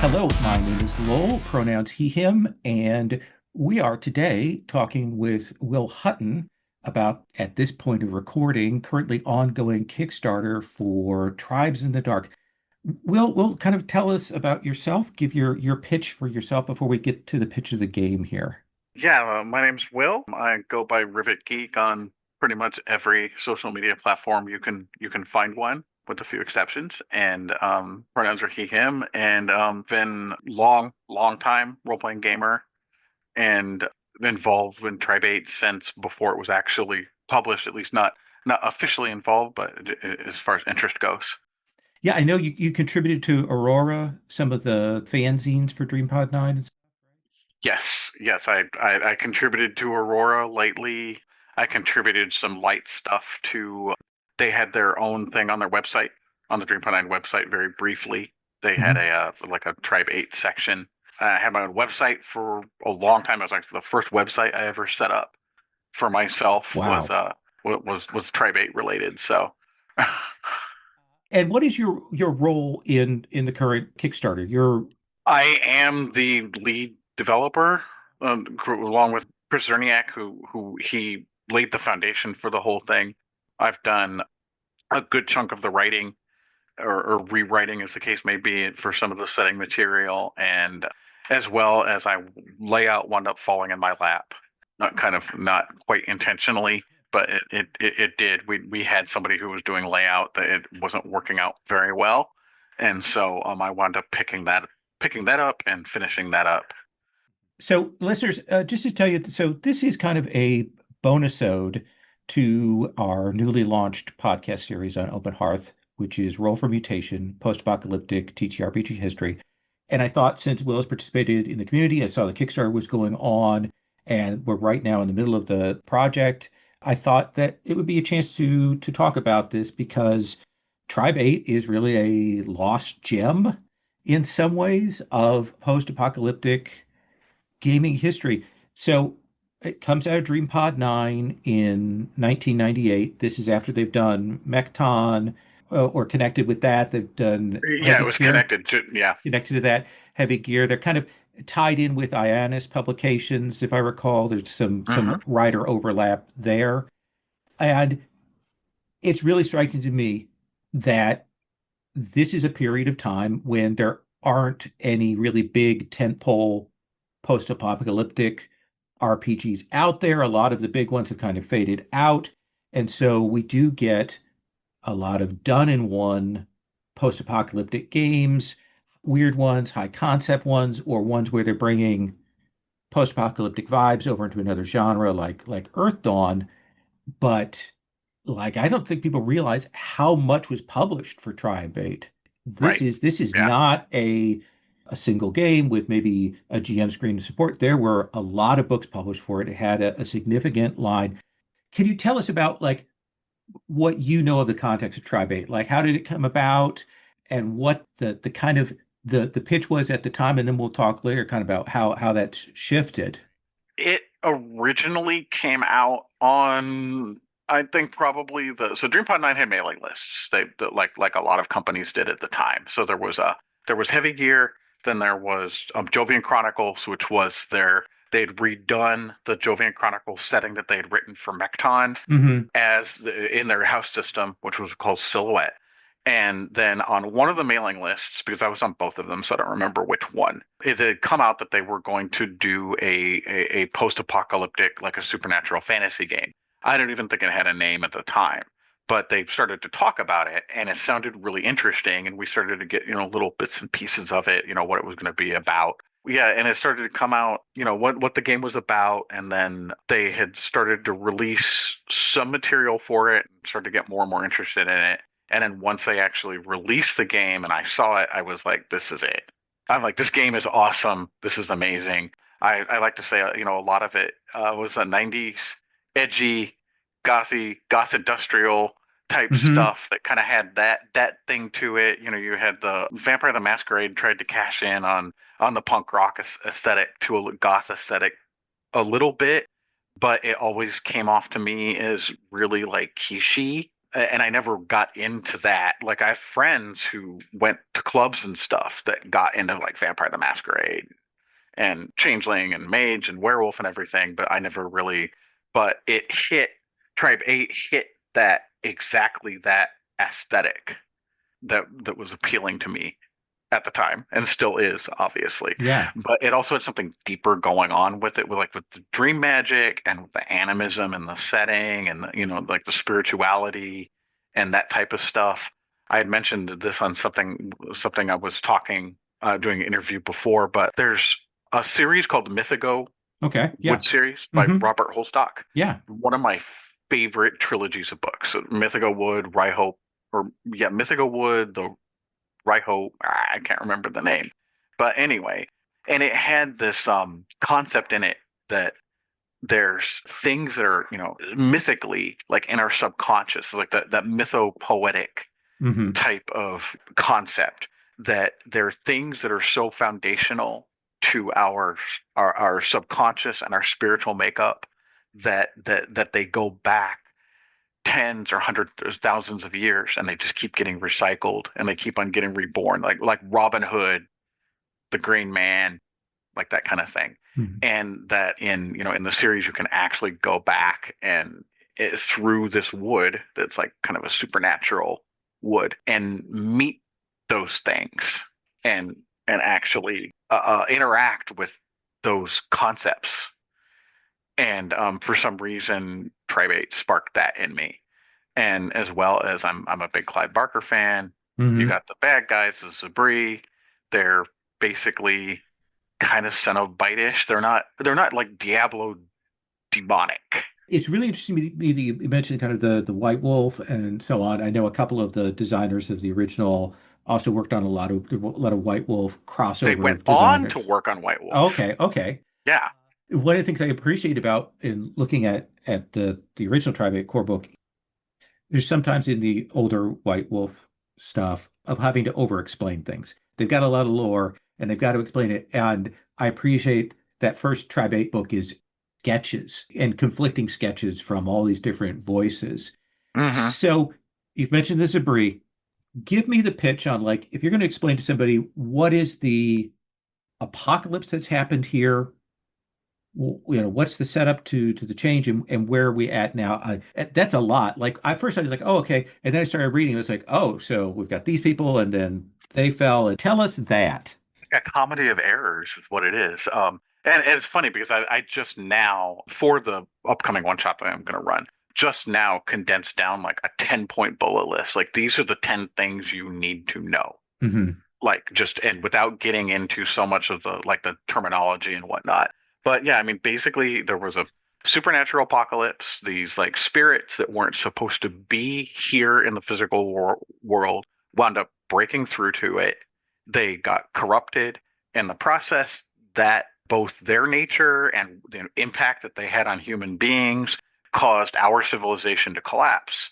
Hello, my name is Lowell, pronouns he, him, and we are today talking with Will Hutton about, at this point of recording, currently ongoing Kickstarter for Tribes in the Dark. Will kind of tell us about yourself, give your pitch for yourself before we get to the pitch of the game here. Yeah, my name's Will. I go by Rivet Geek on pretty much every social media platform you can find one, with a few exceptions. And pronouns are he, him. And been long time role playing gamer and involved in Tribate since before it was actually published. At least not officially involved, but as far as interest goes. Yeah, I know you contributed to Aurora, some of the fanzines for DreamPod 9. Yes. I contributed to Aurora lately. I contributed some light stuff to. They had their own thing on their website, on the Dream.9 website, very briefly. They had Mhm. a like a Tribe 8 section. I had my own website for a long time. It was like the first website I ever set up for myself was Wow. was Tribe 8 related. So And what is your role in the current Kickstarter? You're I am the lead developer, along with Chris Zerniak, who he laid the foundation for the whole thing. I've done a good chunk of the writing or rewriting, as the case may be, for some of the setting material, and as well as layout wound up falling in my lap, not quite intentionally, but it did. We had somebody who was doing layout that it wasn't working out very well, and so I wound up picking that up and finishing that up. So, listeners, just to tell you, so this is kind of a bonus ode to our newly launched podcast series on Open Hearth, which is Roll for Mutation, post-apocalyptic TTRPG history. And I thought since Will has participated in the community, I saw the Kickstarter was going on, and we're right now in the middle of the project. I thought that it would be a chance to talk about this because Tribe 8 is really a lost gem in some ways of post-apocalyptic gaming history. So it comes out of DreamPod 9 in 1998. This is after they've done Mechton, or connected with that. They've done Yeah, it Heavy was Gear, connected to, yeah. connected to that. Heavy Gear. They're kind of tied in with Ionis publications, if I recall. There's some Hmm. writer overlap there. And it's really striking to me that this is a period of time when there aren't any really big tentpole post-apocalyptic RPGs out there. A lot of the big ones have kind of faded out. And so we do get a lot of done in one post-apocalyptic games, weird ones, high concept ones, or ones where they're bringing post-apocalyptic vibes over into another genre like Earth Dawn. But like I don't think people realize how much was published for Triumph 8. This Right. is this is Yeah. not a single game with maybe a GM screen to support. There were a lot of books published for it. It had a significant line. Can you tell us about like what you know of the context of Tribe 8? Like how did it come about and what the kind of the pitch was at the time, and then we'll talk later kind of about how that's shifted. It originally came out on, I think, probably so DreamPod 9 had mailing lists. Like a lot of companies did at the time. So there was Heavy Gear, then there was Jovian Chronicles, which was they'd redone the Jovian Chronicles setting that they had written for Mechton Hmm. in their house system, which was called Silhouette. And then on one of the mailing lists, because I was on both of them, so I don't remember which one, it had come out that they were going to do a post-apocalyptic, like a supernatural fantasy game. I don't even think it had a name at the time, but they started to talk about it, and it sounded really interesting. And we started to get, little bits and pieces of it, what it was going to be about. Yeah, and it started to come out, what the game was about, and then they had started to release some material for it, and started to get more and more interested in it. And then once they actually released the game and I saw it, I was like, this is it. I'm like, this game is awesome. This is amazing. I like to say, a lot of it was the 90s edgy, goth industrial type Hmm. stuff that kind of had that thing to it. You had the Vampire the Masquerade tried to cash in on the punk rock aesthetic to a goth aesthetic a little bit, but it always came off to me as really like quiche and I never got into that. Like I have friends who went to clubs and stuff that got into like Vampire the Masquerade and Changeling and Mage and Werewolf and everything, but I never really. But it hit Tribe 8 hit that exactly that aesthetic that was appealing to me at the time and still is obviously, Yeah. but it also had something deeper going on with it, with like with the dream magic and with the animism and the setting and the, like the spirituality and that type of stuff. I had mentioned this on something I was talking doing an interview before, but there's a series called Mythico Okay. Wood Yeah. series by Hmm. Robert Holstock. Yeah. One of my favorite trilogies of books. So Mythico Wood, Rye-Hope, or yeah, Mythico Wood, the Rye-Hope, I can't remember the name. But anyway, and it had this concept in it that there's things that are, mythically like in our subconscious, like that mythopoetic Hmm. type of concept, that there are things that are so foundational to our subconscious and our spiritual makeup that they go back tens or hundreds or thousands of years, and they just keep getting recycled and they keep on getting reborn, like Robin Hood, the Green Man, like that kind of thing. Hmm. And that in the series you can actually go back and through this wood that's like kind of a supernatural wood and meet those things and actually interact with those concepts. And for some reason, Tribate sparked that in me. And as well as I'm a big Clive Barker fan. You Hmm. got the bad guys, the Zabri. They're basically kind of Cenobite-ish. They're not like Diablo demonic. It's really interesting to me that you mentioned kind of the White Wolf and so on. I know a couple of the designers of the original also worked on a lot of White Wolf They crossover went of on to designers. work on White Wolf. Okay, okay. Yeah, One of the things I appreciate about in looking at the original Tribe core book, there's sometimes in the older White Wolf stuff of having to over-explain things. They've got a lot of lore and they've got to explain it. And I appreciate that first Tribe 8 book is sketches and conflicting sketches from all these different voices. hmm So you've mentioned the Zabri. Give me the pitch on like if you're going to explain to somebody what is the apocalypse that's happened here, what's the setup to the change and where are we at now? That's a lot. Like I was like, oh, okay. And then I started reading. It was like, oh, so we've got these people and then they fell. And tell us that. a comedy of errors is what it is. And it's funny because I just now, for the upcoming one shot that I'm going to run, just now condensed down like a 10-point bullet list. Like these are the 10 things you need to know. Hmm. Like just, and without getting into so much of the terminology and whatnot. But yeah, I mean, basically there was a supernatural apocalypse. These like spirits that weren't supposed to be here in the physical world wound up breaking through to it. They got corrupted in the process. That both their nature and the impact that they had on human beings caused our civilization to collapse.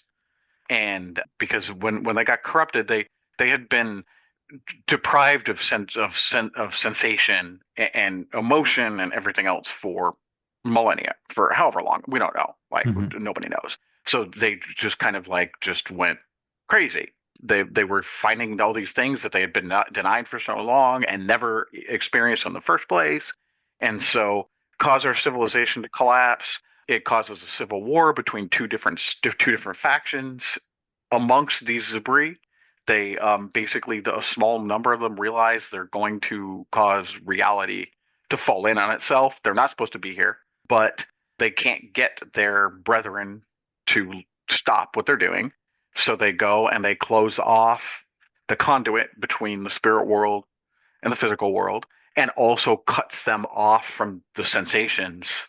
And because when they got corrupted, they had been deprived of sensation and emotion and everything else for millennia, for however long, we don't know, like Hmm. nobody knows. So they just kind of like just went crazy. They were finding all these things that they had been denied for so long and never experienced in the first place, and so caused our civilization to collapse. It causes a civil war between two different factions amongst these Zabri. They basically, a small number of them realize they're going to cause reality to fall in on itself. They're not supposed to be here, but they can't get their brethren to stop what they're doing. So they go and they close off the conduit between the spirit world and the physical world, and also cuts them off from the sensations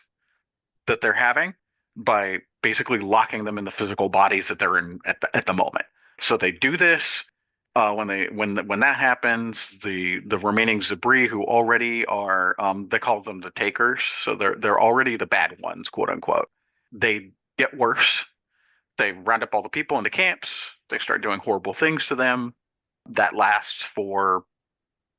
that they're having by basically locking them in the physical bodies that they're in at the moment. So they do this. When that happens, the remaining Zabri, who already are, they call them the takers, so they're already the bad ones, quote unquote. They get worse. They round up all the people into camps. They start doing horrible things to them. That lasts for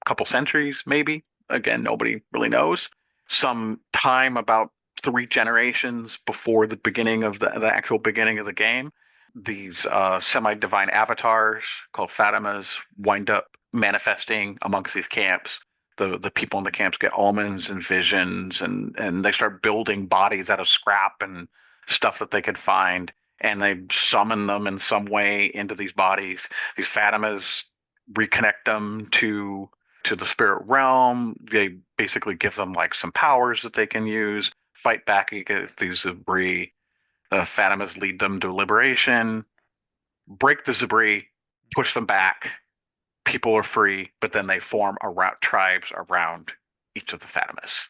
a couple centuries, maybe. Again, nobody really knows. Some time about 3 generations before the beginning of the actual beginning of the game, these semi-divine avatars called Fatimas wind up manifesting amongst these camps. The people in the camps get omens and visions, and they start building bodies out of scrap and stuff that they could find, and they summon them in some way into these bodies. These Fatimas reconnect them to the spirit realm. They basically give them like some powers that they can use, fight back against these Zabri. Fatimas lead them to liberation, break the Zabri, push them back. People are free, but then they form tribes around each of the Fatimas,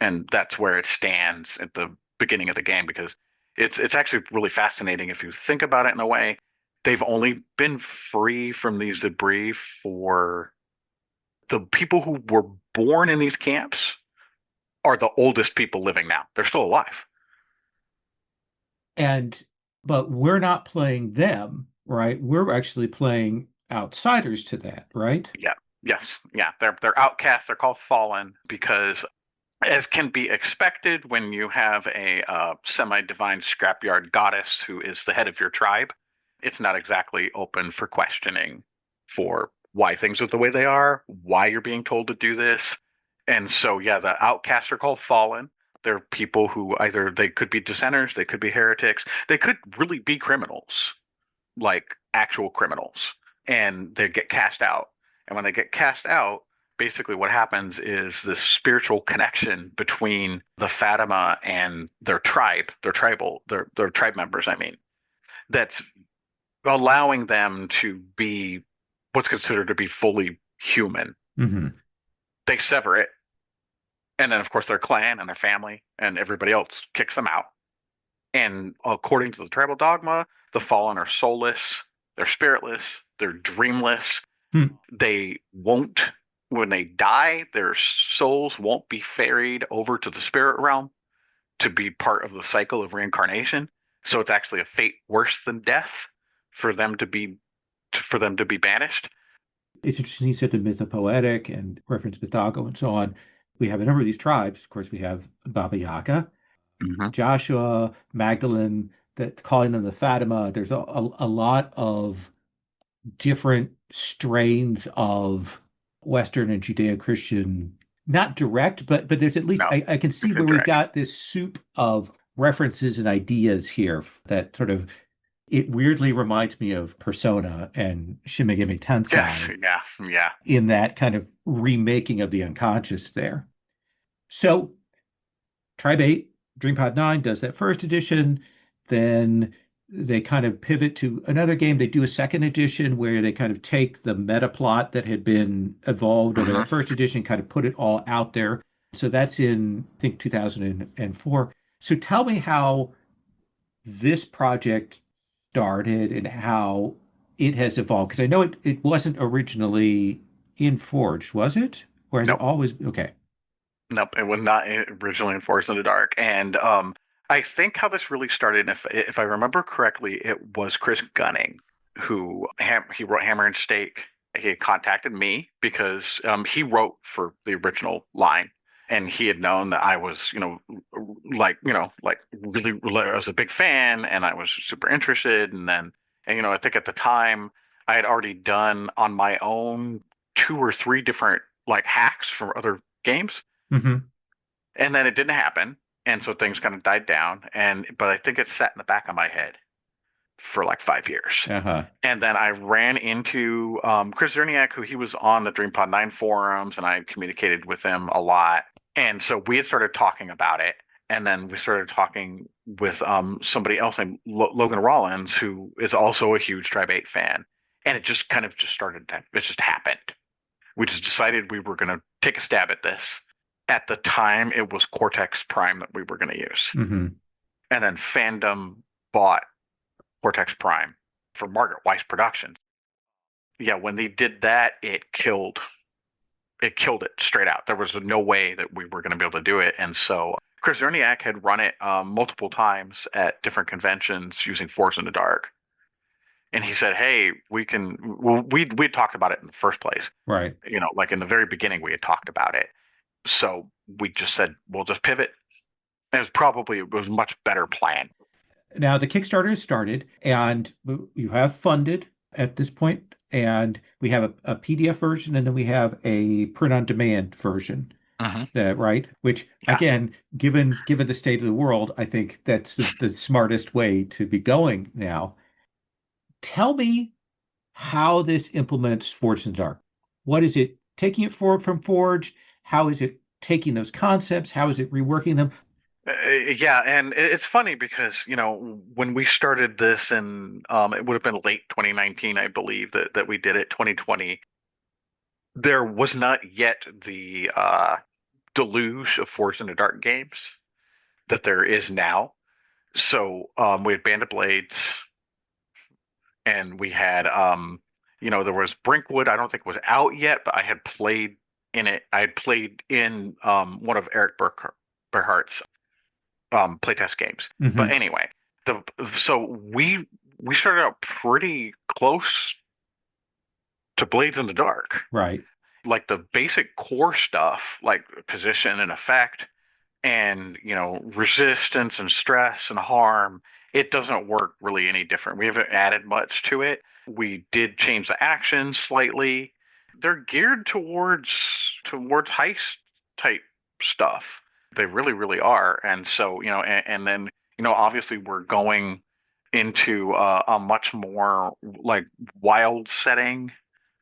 and that's where it stands at the beginning of the game, because it's actually really fascinating if you think about it in a way. They've only been free from these Zabri for the people who were born in these camps are the oldest people living now. They're still alive. But we're not playing them, right? We're actually playing outsiders to that, right? Yeah. Yes. Yeah. They're outcasts. They're called fallen because, as can be expected, when you have a semi-divine scrapyard goddess who is the head of your tribe, it's not exactly open for questioning for why things are the way they are, why you're being told to do this. And so, yeah, the outcasts are called fallen. They're people who either they could be dissenters, they could be heretics, they could really be criminals, like actual criminals, and they get cast out. And when they get cast out, basically what happens is this spiritual connection between the Fatima and their tribe, their tribe members, I mean, that's allowing them to be what's considered to be fully human. Mm-hmm. They sever it, and then of course their clan and their family and everybody else kicks them out. And according to the tribal dogma, the fallen are soulless, they're spiritless, they're dreamless. Hmm. They won't, when they die, their souls won't be ferried over to the spirit realm to be part of the cycle of reincarnation. So it's actually a fate worse than death for them to be banished. It's interesting he said the mythopoetic and reference Mythago and so on. We have a number of these tribes. Of course, we have Baba Yaga, Mm-hmm. Joshua, Magdalene, that calling them the Fatima. There's a lot of different strains of Western and Judeo-Christian, not direct, but there's at least No, I can see it's where we've indirect. got this soup of references and ideas here that sort of it weirdly reminds me of Persona and Shin Megami Yes, Tensei yeah, yeah. in that kind of remaking of the unconscious there. So Tribe 8, DreamPod 9 does that first edition. Then they kind of pivot to another game. They do a second edition where they kind of take the meta plot that had been evolved over Mm-hmm. that first edition, kind of put it all out there. So that's in, I think, 2004. So tell me how this project started and how it has evolved. Because I know it wasn't originally in Forge, was it? Or has it Nope. always? Okay. Nope, it was not originally enforced in the dark. And I think how this really started, if I remember correctly, it was Chris Gunning who he wrote Hammer and Stake. He had contacted me because he wrote for the original line, and he had known that I was, like really, I was a big fan, and I was super interested. And I think at the time I had already done on my own two or three different like hacks from other games, Hmm. and then it didn't happen, and so things kind of died down. But I think it sat in the back of my head for like 5 years. Uh-huh. And then I ran into Chris Zerniak, who he was on the DreamPod 9 forums, and I communicated with him a lot. And so we had started talking about it, and then we started talking with somebody else named Logan Rollins, who is also a huge Tribe 8 fan. And it just kind of just started it just happened. We just decided we were going to take a stab at this. At the time, it was Cortex Prime that we were going to use. Hmm. And then Fandom bought Cortex Prime for Margaret Weiss Productions. Yeah, when they did that, it killed it straight out. There was no way that we were going to be able to do it. And so Chris Zerniak had run it multiple times at different conventions using Force in the Dark. And he said, "Hey, we can." Well, we talked about it in the first place. Right. Like in the very beginning, we had talked about it. So we just said, "We'll just pivot." It was a much better plan. Now the Kickstarter has started, and you have funded at this point, and we have a PDF version, and then we have a print-on-demand version. Hmm. Right? Which Yeah. again, given the state of the world, I think that's the smartest way to be going now. Tell me how this implements Forged in the Dark. What is it taking it forward from Forged? How is it taking those concepts? How is it reworking them? Yeah, and it's funny because, when we started this, and it would have been late 2019, I believe, that we did it. 2020, there was not yet the deluge of Forged in the Dark games that there is now. So we had Band of Blades, and we had there was Brinkwood. I don't think it was out yet, but I had played in it. I had played in one of Eric Berhart's playtest games. But Hmm. anyway, the so we started out pretty close to Blades in the Dark. Right. Like the basic core stuff, like position and effect, and resistance and stress and harm, it doesn't work really any different. We haven't added much to it. We did change the actions slightly. They're geared towards heist type stuff. They really, really are. And so, and then, obviously we're going into a much more like wild setting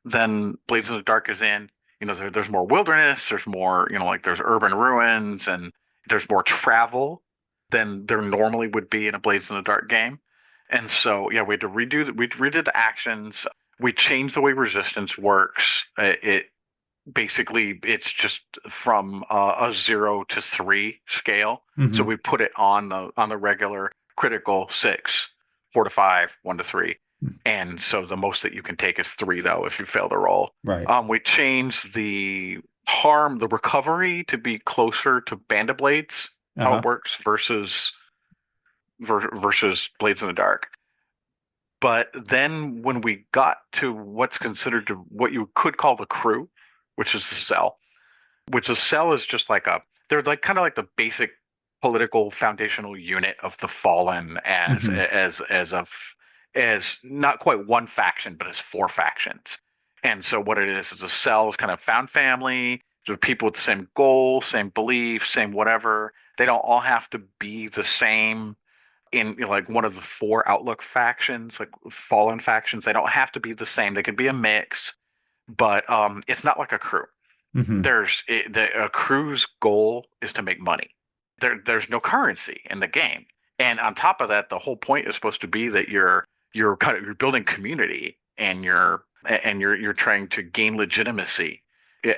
than Blades in the Dark is in. There's more wilderness, there's more, like there's urban ruins, and there's more travel than there normally would be in a Blades in the Dark game. And so, yeah, we redid the actions. We changed the way resistance works. It basically it's just from a 0 to 3 scale. So Hmm. we put it on the regular critical 6, 4 to 5, 1 to 3. And so the most that you can take is 3 though if you fail to roll. Right. We changed the recovery to be closer to Band of Blades, how it Uh-huh. works versus Blades in the Dark. But then when we got to what's considered to what you could call the crew, which is the cell, which the cell is just like they're like kind of like the basic political foundational unit of the Fallen, Hmm. as not quite one faction but as 4 factions. And so what it is a cell is kind of found family, so people with the same goal, same belief, same whatever. They don't all have to be the same in, like one of the 4 outlook factions, like Fallen factions. They don't have to be the same. They could be a mix, but it's not like a crew. Hmm. A crew's goal is to make money. There's no currency in the game, and on top of that, the whole point is supposed to be that you're building community, and you're trying to gain legitimacy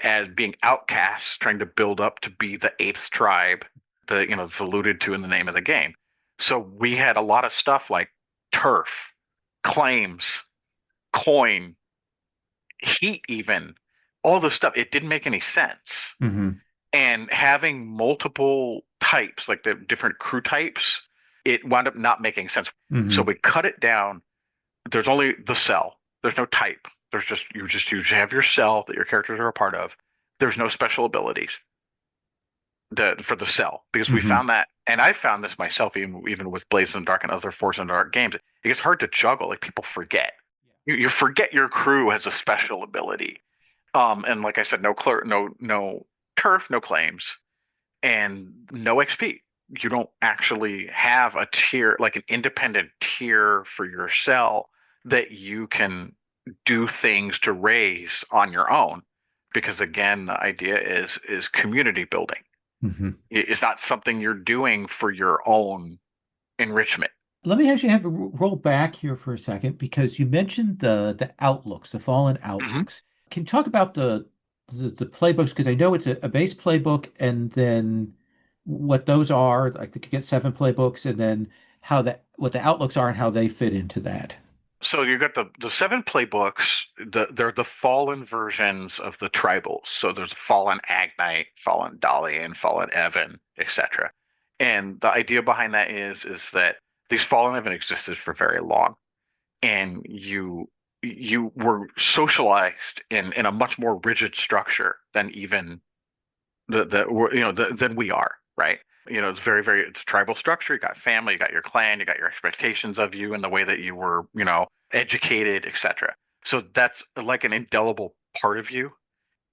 as being outcasts, trying to build up to be the 8th tribe that it's alluded to in the name of the game. So we had a lot of stuff like turf, claims, coin, heat, even all the stuff. It didn't make any sense. Hmm. And having multiple types, like the different crew types, it wound up not making sense. So Hmm. we cut it down. There's only the cell. There's no type. You have your cell that your characters are a part of. There's no special abilities for the cell, because we Hmm. found that, and I found this myself, even with Blades in the Dark and other Force in the Dark games. It gets hard to juggle. Like people forget. You forget your crew has a special ability. And like I said, no turf, no claims, and no XP. You don't actually have a tier, like an independent tier for your cell that you can do things to raise on your own. Because again, the idea is community building. Hmm. It's not something you're doing for your own enrichment. Let me actually have a roll back here for a second because you mentioned the outlooks, the fallen Hmm. outlooks. Can you talk about the playbooks? Because I know it's a base playbook, and then what those are. I think you get 7 playbooks, and then what the outlooks are and how they fit into that. So you got the 7 playbooks. They're the fallen versions of the tribals. So there's fallen Agnite, fallen Dalian, fallen Evan, etc. And the idea behind that is that these fallen haven't existed for very long, and you were socialized in a much more rigid structure than even than we are, right? It's very, very, it's a tribal structure. You got family, you got your clan, you got your expectations of you and the way that you were, educated, etc. So that's like an indelible part of you.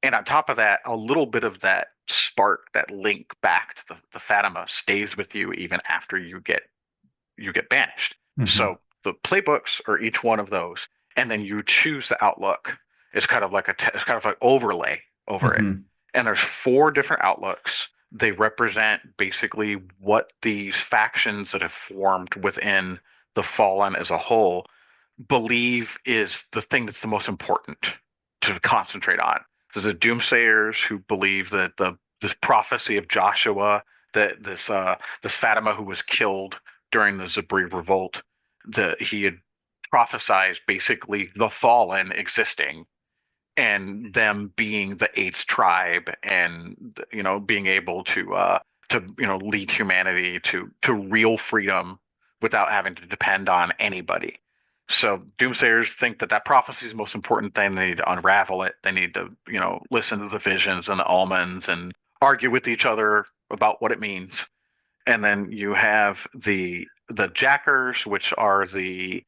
And on top of that, a little bit of that spark, that link back to the Fatima stays with you even after you get banished. Hmm. So the playbooks are each one of those, and then you choose the outlook. It's kind of like it's kind of like overlay over it. Hmm. And there's four different outlooks. They represent basically what these factions that have formed within the Fallen as a whole believe is the thing that's the most important to concentrate on. There's the Doomsayers who believe that this prophecy of Joshua, that this Fatima who was killed during the Zabri revolt, that he had prophesied basically the fallen existing and them being the eighth tribe and being able to lead humanity to real freedom without having to depend on anybody. So doomsayers think that prophecy is the most important thing. They need to unravel it. They need to listen to the visions and the omens and argue with each other about what it means. And then you have the jackers, which are the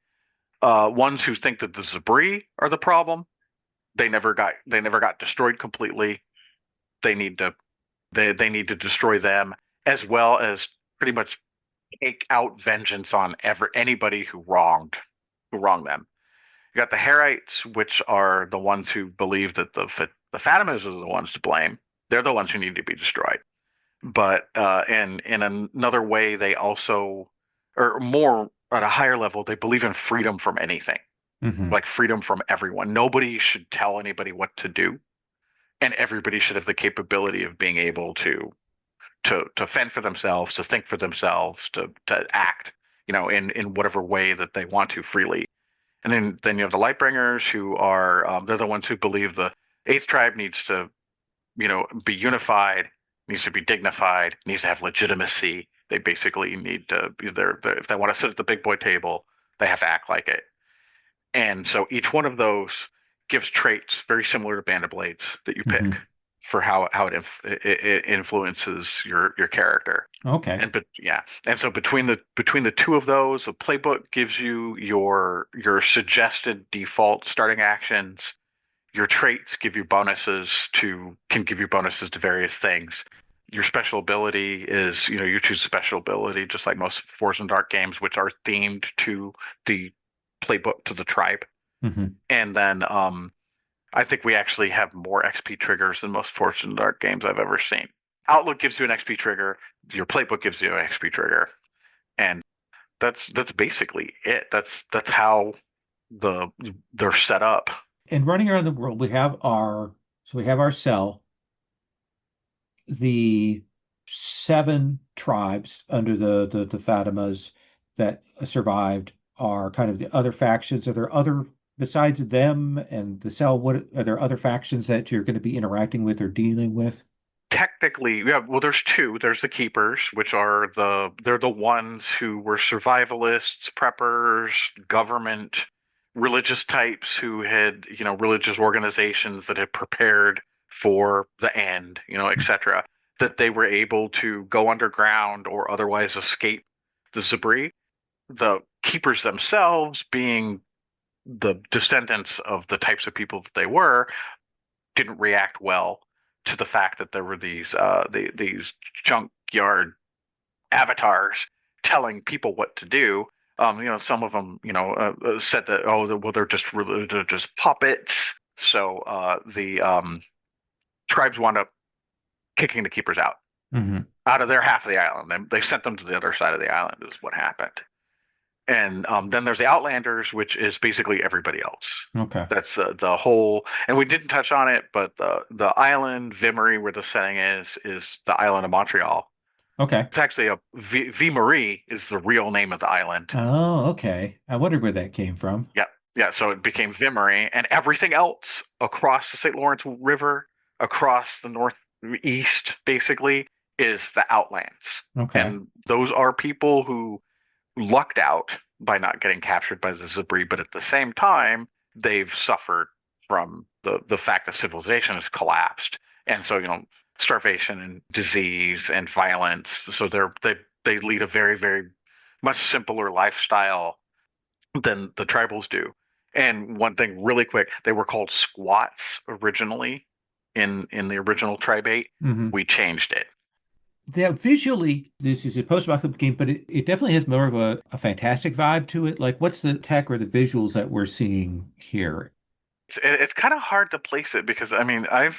ones who think that the Zabri are the problem. They never got destroyed completely. They need to they need to destroy them as well as pretty much take out vengeance on anybody who wronged them. You got the Herites, which are the ones who believe that the Fatimas are the ones to blame. They're the ones who need to be destroyed. But in another way, they also, or more at a higher level, they believe in freedom from anything, Hmm. like freedom from everyone. Nobody should tell anybody what to do, and everybody should have the capability of being able to fend for themselves, to think for themselves, to act, in whatever way that they want to freely. And then you have the Lightbringers, who are they're the ones who believe the eighth tribe needs to be unified, needs to be dignified, needs to have legitimacy. They basically need to they're if they want to sit at the big boy table, they have to act like it. And so each one of those gives traits very similar to Band of Blades that you pick Hmm. for how it influences your character. Okay. And but yeah, and so between the two of those, the playbook gives you your suggested default starting actions. Your traits can give you bonuses to various things. Your special ability is, you choose a special ability, just like most Force and Dark games, which are themed to the playbook, to the tribe. Hmm. And then I think we actually have more XP triggers than most Force and Dark games I've ever seen. Outlook gives you an XP trigger. Your playbook gives you an XP trigger, and that's basically it. That's how they're set up. And running around the world, we have our cell, the seven tribes under the Fatimas that survived are kind of the other factions. Are there other besides them and the cell? What are there other factions that you're going to be interacting with or dealing with? Technically, yeah, well, there's two. There's the keepers, which are they're the ones who were survivalists, preppers, government, religious types who had, religious organizations that had prepared for the end, etc. That they were able to go underground or otherwise escape the Zabri. The keepers themselves, being the descendants of the types of people that they were, didn't react well to the fact that there were these junkyard avatars telling people what to do. Some of them, said that, oh, well, they're just puppets. So the tribes wound up kicking the keepers Hmm. out of their half of the island. They sent them to the other side of the island. Is what happened. And then there's the Outlanders, which is basically everybody else. Okay. That's the whole, and we didn't touch on it, but the island Vimery, where the setting is the island of Montreal. Okay. It's actually Vimery is the real name of the island. Oh, okay. I wondered where that came from. Yeah, yeah. So it became Vimery, and everything else across the St. Lawrence River, across the northeast, basically, is the Outlands. Okay. And those are people who lucked out by not getting captured by the Zabri, but at the same time, they've suffered from the fact that civilization has collapsed. And so, starvation and disease and violence. So they lead a very, very much simpler lifestyle than the tribals do. And one thing really quick, they were called squats originally in the original Tribe 8. Hmm. We changed it. Yeah, visually, this is a post-apocalyptic game, but it definitely has more of a fantastic vibe to it. Like, what's the tech or the visuals that we're seeing here? It's kind of hard to place it because I mean I've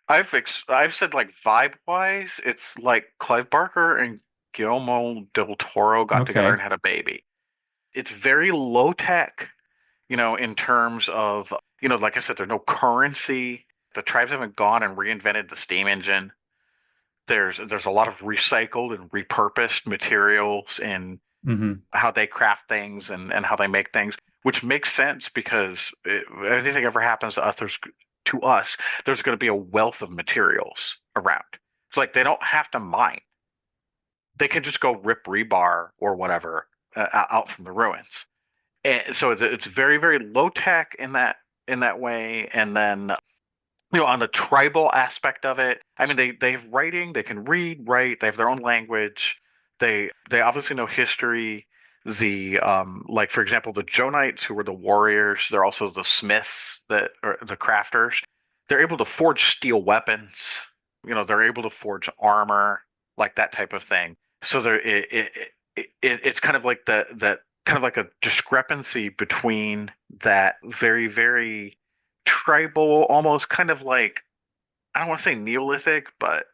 said like vibe wise, it's like Clive Barker and Guillermo del Toro got together Okay. and had a baby. It's very low tech, in terms of, like I said, there's no currency. The tribes haven't gone and reinvented the steam engine. There's a lot of recycled and repurposed materials in Hmm. how they craft things and how they make things, which makes sense because if anything ever happens to us, there's going to be a wealth of materials around. It's like they don't have to mine; they can just go rip rebar or whatever out from the ruins. And so it's very very low tech in that way. And then on the tribal aspect of it, I mean, they have writing, they can read, write, they have their own language, they obviously know history. The like for example, the Jonites, who were the warriors, they're also the smiths that are the crafters. They're able to forge steel weapons. They're able to forge armor, like that type of thing. So it's kind of like that kind of like a discrepancy between that very very tribal, almost kind of like, I don't want to say Neolithic, but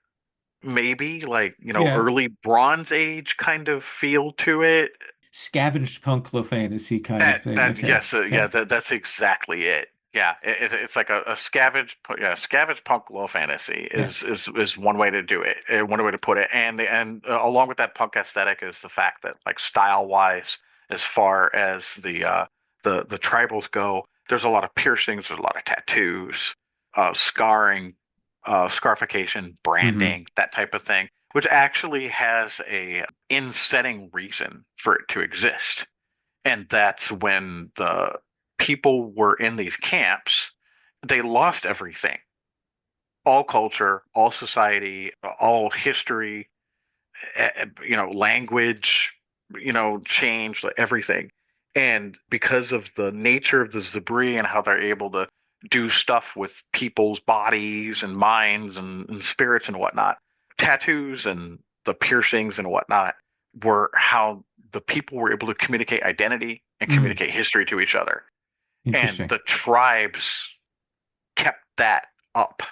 maybe like, Yeah. early Bronze Age kind of feel to it. Scavenged punk low fantasy kind of thing. That Okay. yes, yeah, Okay. that's exactly it. Yeah, it's like a scavenged punk low fantasy Yeah. is one way to do it, one way to put it, and along with that punk aesthetic is the fact that like style wise, as far as the tribals go, there's a lot of piercings, there's a lot of tattoos, scarring, scarification, Hmm. branding, that type of thing, which actually has a in-setting reason for it to exist. And that's when the people were in these camps, they lost everything, all culture, all society, all history, language, change, like everything. And because of the nature of the Zabri and how they're able to do stuff with people's bodies and minds and spirits and whatnot, tattoos and the piercings and whatnot were how the people were able to communicate identity and Mm. communicate history to each other. And Interesting. the tribes kept that up.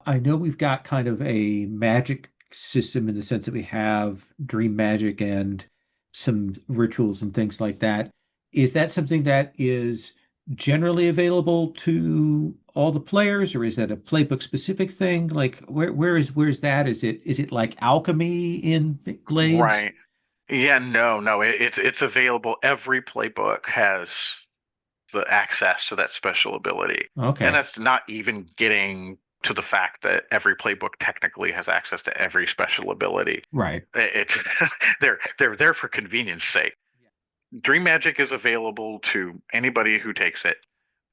I know we've got kind of a magic system in the sense that we have dream magic and some rituals and things like that. Is that something that is generally available to all the players, or is that a playbook specific thing? Like where's that? Is it like alchemy in Blades? Right. Yeah, no, it's available. Every playbook has the access to that special ability. And Okay. that's not even getting to the fact that every playbook technically has access to every special ability. Right. It's they're there for convenience sake. Dream Magic is available to anybody who takes it,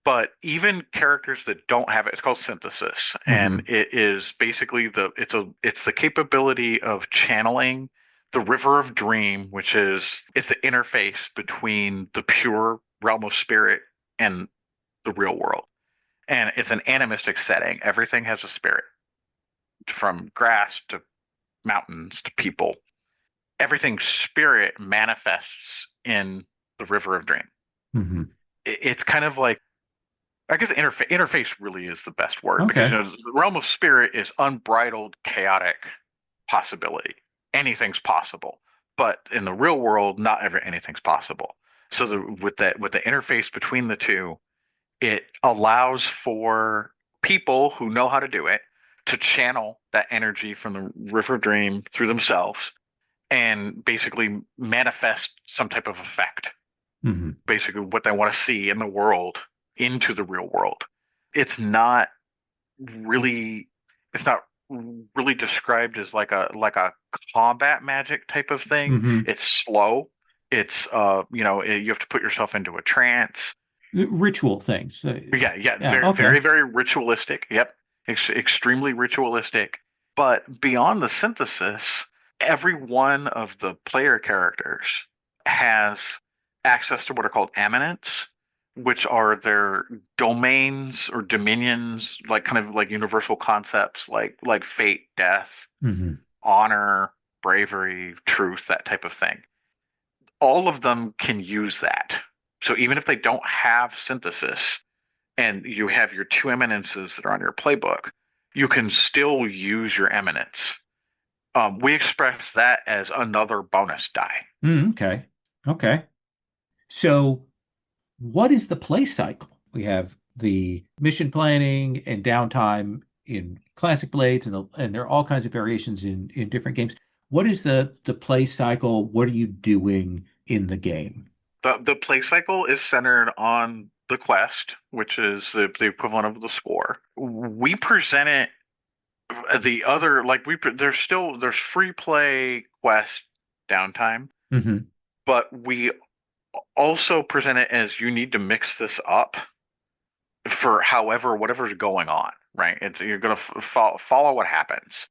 but even characters that don't have it, it's called synthesis, and Hmm. it is basically it's the capability of channeling the River of Dream, which is it's the interface between the pure realm of spirit and the real world. And it's an animistic setting. Everything has a spirit, from grass to mountains to people. Everything spirit manifests in the River of Dream. Hmm. It's kind of like, I guess interface really is the best word, because Okay. the realm of spirit is unbridled, chaotic possibility. Anything's possible, but in the real world, not ever anything's possible. So with the interface between the two, it allows for people who know how to do it to channel that energy from the River Dream through themselves and basically manifest some type of effect, Hmm. basically what they want to see in the world into the real world. It's not really it's not really described as like a combat magic type of thing. Hmm. It's slow. It's you have to put yourself into a trance. Ritual things. Yeah, yeah, Yeah. very, Okay. very, very ritualistic. Yep, extremely ritualistic. But beyond the synthesis, every one of the player characters has access to what are called eminence, which are their domains or dominions, like kind of like universal concepts like fate, death, Hmm. honor, bravery, truth, that type of thing. All of them can use that. So even if they don't have synthesis and you have your two eminences that are on your playbook, you can still use your eminence. We express that as another bonus die. Okay. Okay. So what is the play cycle? We have the mission planning and downtime in classic blades, and there are all kinds of variations in different games. What is the play cycle? What are you doing in the game? The play cycle is centered on the quest, which is the equivalent of the score. We present it the other like there's free play quest downtime, Hmm. but we also present it as you need to mix this up for whatever's going on, right? You're gonna follow what happens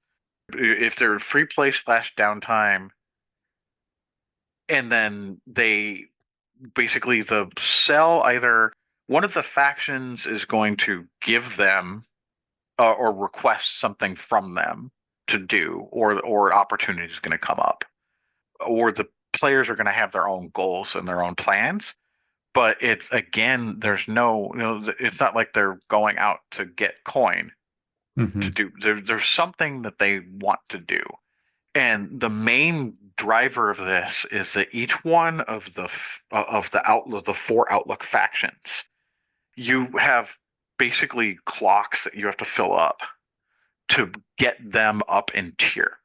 if they're free play slash downtime, and then they basically the sell either one of the factions is going to give them or request something from them to do, or an opportunity is going to come up, or the players are going to have their own goals and their own plans. But it's again, there's no, it's not like they're going out to get coin to Hmm. do. There's something that they want to do, and the main driver of this is that each one of the outlook, the four outlook factions, you have basically clocks that you have to fill up to get them up in tier.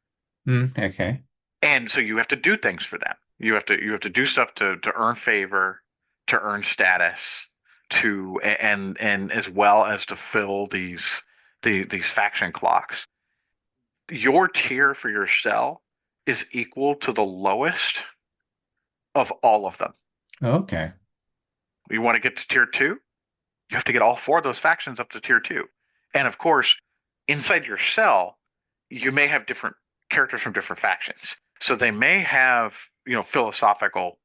Okay. And so you have to do things for them. You have to do stuff to earn favor, to earn status, to and as well as to fill these faction clocks. Your tier for your cell is equal to the lowest of all of them. Okay. You want to get to tier two, you have to get all four of those factions up to tier two. And of course, inside your cell, you may have different characters from different factions. So they may have, philosophical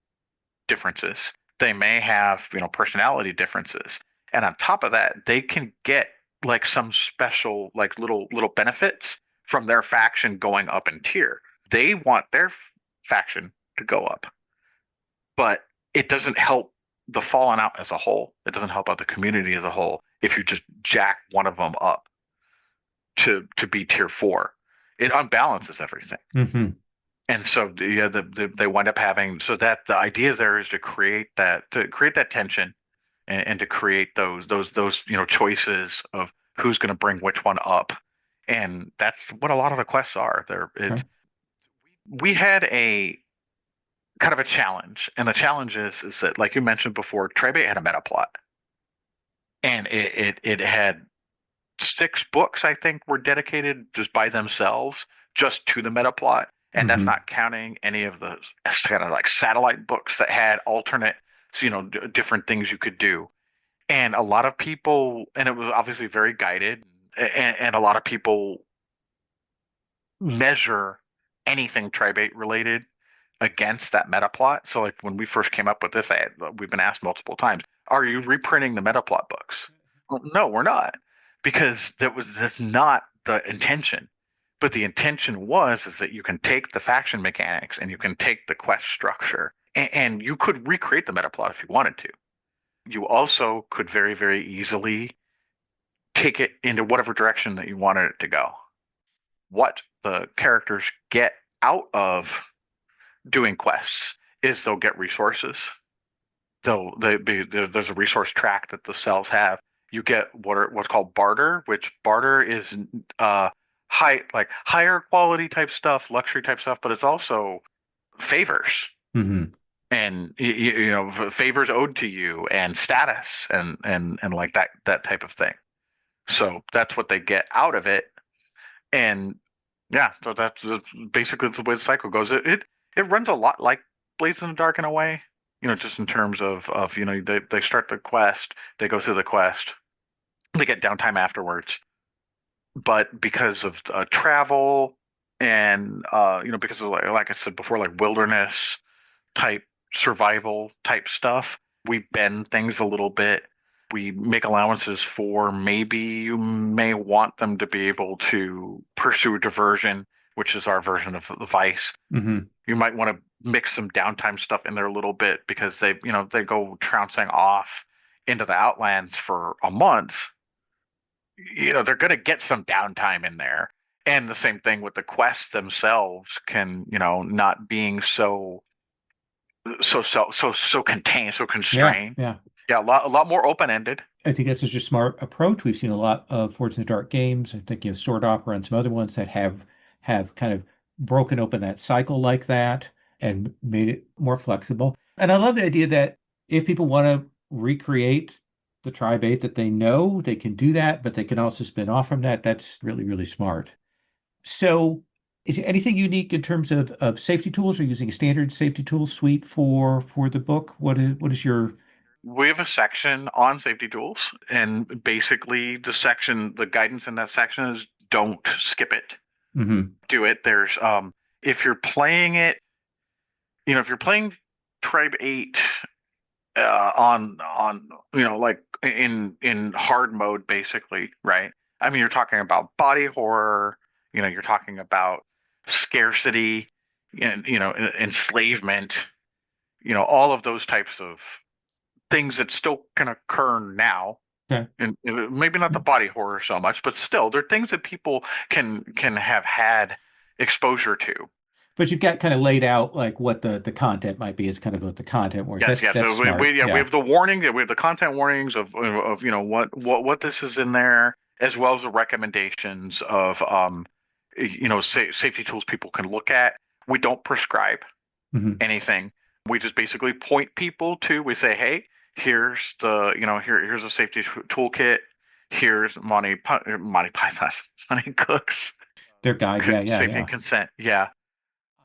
differences. They may have, personality differences. And on top of that, they can get like some special, like little benefits from their faction going up in tier. They want their faction to go up, but it doesn't help the fallen out as a whole. It doesn't help out the community as a whole if you just jack one of them up to be tier four. It unbalances everything. Hmm. And so yeah, they wind up having so that the idea there is to create that tension and to create those choices of who's going to bring which one up, and that's what a lot of the quests are. Okay. We had a kind of a challenge, and the challenge is that like you mentioned before, Trebate had a meta plot, and it had 6 books I think were dedicated just by themselves just to the meta plot, and that's Hmm. not counting any of the kind of like satellite books that had alternate, different things you could do. And a lot of people, and it was obviously very guided, and a lot of people measure anything Tribate related against that meta plot. So like when we first came up with this, we've been asked multiple times, "Are you reprinting the meta plot books?" Well, no, we're not, because that's not the intention. But the intention is that you can take the faction mechanics and you can take the quest structure, and you could recreate the meta plot if you wanted to. You also could very, very easily take it into whatever direction that you wanted it to go. What the characters get out of doing quests is they'll get resources. There's a resource track that the cells have. You get what's called barter, which barter is higher quality type stuff, luxury type stuff, but it's also favors Hmm. and favors owed to you and status and like that type of thing. So that's what they get out of it. And yeah, so that's basically the way the cycle goes. It runs a lot like Blades in the Dark in a way, just in terms of they start the quest, they go through the quest, they get downtime afterwards, but because of travel and because of like I said before, like wilderness type survival type stuff, we bend things a little bit. We make allowances for maybe you may want them to be able to pursue a diversion, which is our version of the Vice. Hmm. You might want to mix some downtime stuff in there a little bit because they go trouncing off into the Outlands for a month. They're going to get some downtime in there. And the same thing with the quests themselves can, not being so contained, so Yeah, constrained. yeah. Yeah, a lot more open ended. I think that's such a smart approach. We've seen a lot of Forged in the Dark games. I think Sword Opera and some other ones that have kind of broken open that cycle like that and made it more flexible. And I love the idea that if people want to recreate the Tribe 8 that they know, they can do that, but they can also spin off from that. That's really, really smart. So is there anything unique in terms of safety tools? Are you using a standard safety tool suite for the book? What is your We have a section on safety tools, and basically the guidance in that section is don't skip it. Mhm. Do it. There's if you're playing it, if you're playing Tribe 8 on like in hard mode basically, right? I mean, you're talking about body horror, you're talking about scarcity and enslavement, all of those types of things that still can occur now. Okay. And maybe not the body horror so much, but still, they're things that people can have had exposure to. But you've got kind of laid out like what the content might be as kind of what the content was. Yes, yes. That's So smart. we Yeah. have the warning, we have the content warnings of what this is in there, as well as the recommendations of safety tools people can look at. We don't prescribe Hmm. anything. We just basically point people to. We say, hey, here's here's a safety toolkit. Here's Monty Python, Monty Cook's Their guide. Yeah, yeah, safety yeah. and consent. Yeah,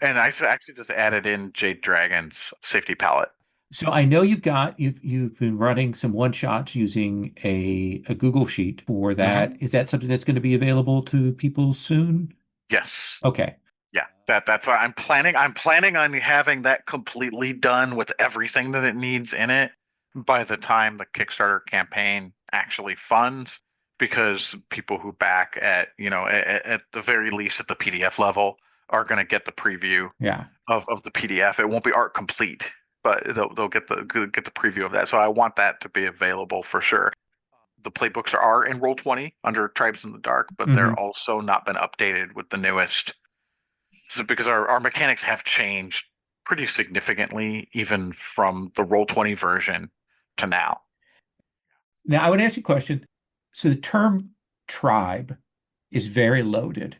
and I actually just added in Jade Dragon's safety palette. So I know you've been running some one shots using a Google Sheet for that. Hmm. Is that something that's going to be available to people soon? Yes. Okay. Yeah, that's why I'm planning on having that completely done with everything that it needs in it by the time the Kickstarter campaign actually funds, because people who back at the very least at the PDF level are going to get the preview Yeah. of the PDF. It won't be art complete, but they'll get the preview of that. So I want that to be available for sure. The playbooks are in Roll20 under Tribes in the Dark, but they're Hmm. also not been updated with the newest, so because our mechanics have changed pretty significantly, even from the Roll20 version to now. Now I would ask you a question. So the term tribe is very loaded.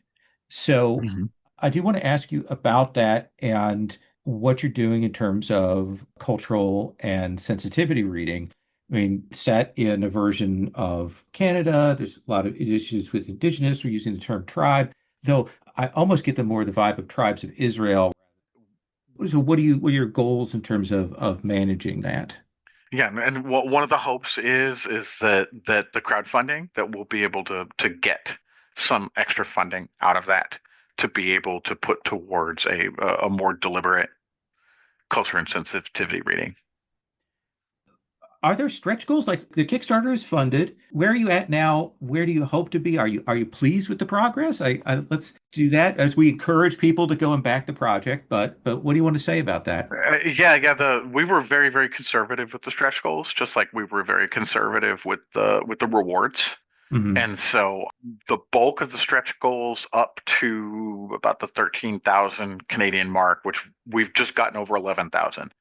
So Hmm. I do want to ask you about that and what you're doing in terms of cultural and sensitivity reading. I mean, set in a version of Canada, there's a lot of issues with indigenous. We're using the term tribe, though I almost get the more the vibe of tribes of Israel. So what are your goals in terms of managing that? Yeah, and one of the hopes is that the crowdfunding, that we'll be able to get some extra funding out of that to be able to put towards a more deliberate culture and sensitivity reading. Are there stretch goals? Like the Kickstarter is funded. Where are you at now? Where do you hope to be? Are you pleased with the progress? Let's do that as we encourage people to go and back the project. But what do you want to say about that? Yeah. We were very, very conservative with the stretch goals, just like we were very conservative with the rewards. Hmm. And so the bulk of the stretch goals up to about the 13,000 Canadian mark, which we've just gotten over 11,000,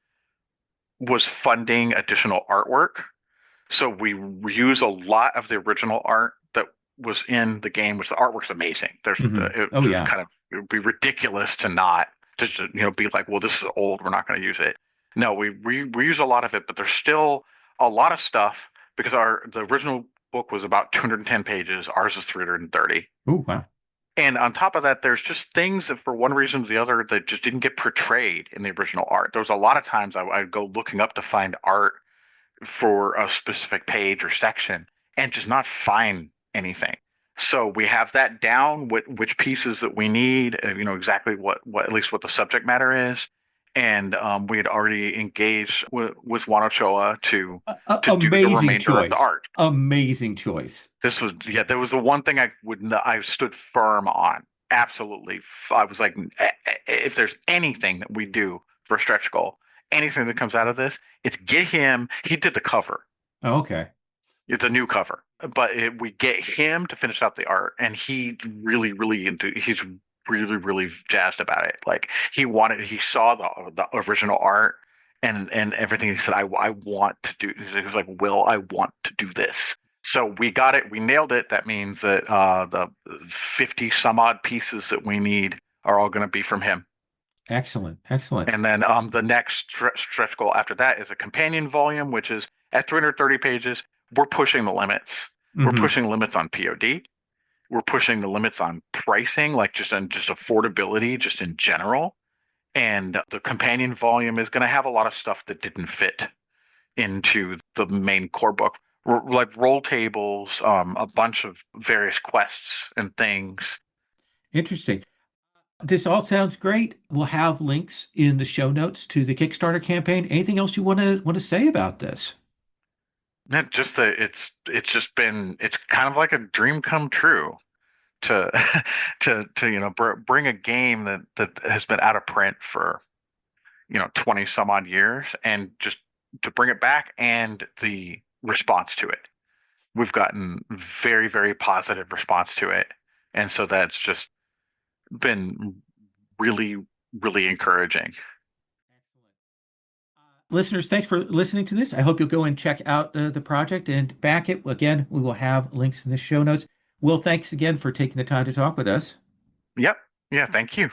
was funding additional artwork. So we use a lot of the original art that was in the game, which the artwork's amazing. Hmm. It Oh just yeah. kind of, it would be ridiculous to not just be like, well, this is old, we're not going to use it. No, we use a lot of it, but there's still a lot of stuff because the original book was about 210 pages. Ours is 330. Oh wow. And on top of that, there's just things that for one reason or the other that just didn't get portrayed in the original art. There was a lot of times I'd go looking up to find art for a specific page or section and just not find anything. So we have that down, which pieces that we need, exactly what at least what the subject matter is. And we had already engaged with Wanochoa to do the Amazing remainder of the choice. art. Amazing choice. This was, yeah, there was the one thing I stood firm on. Absolutely. I was like, if there's anything that we do for a stretch goal, anything that comes out of this, it's get him. He did the cover. Okay. It's a new cover, but we get him to finish out the art, and he's really really jazzed about it. Like he saw the original art and everything. He said, I want to do. He was like, Will, I want to do this. So we got it. We nailed it. That means that the 50 some odd pieces that we need are all going to be from him. Excellent. Excellent. And then the next stretch goal after that is a companion volume, which is at 330 pages. We're pushing the limits. We're Hmm. pushing the limits on POD. We're pushing the limits on pricing, like just affordability, just in general. And the companion volume is going to have a lot of stuff that didn't fit into the main core book, like roll tables, a bunch of various quests and things. Interesting. This all sounds great. We'll have links in the show notes to the Kickstarter campaign. Anything else you want to say about this? Not just that it's kind of like a dream come true to bring a game that has been out of print for 20 some odd years, and just to bring it back, and the response to it, we've gotten very very positive response to it, and so that's just been really really encouraging. Listeners, thanks for listening to this. I hope you'll go and check out the project and back it. Again, we will have links in the show notes. Will, thanks again for taking the time to talk with us. Yep. Yeah, thank you.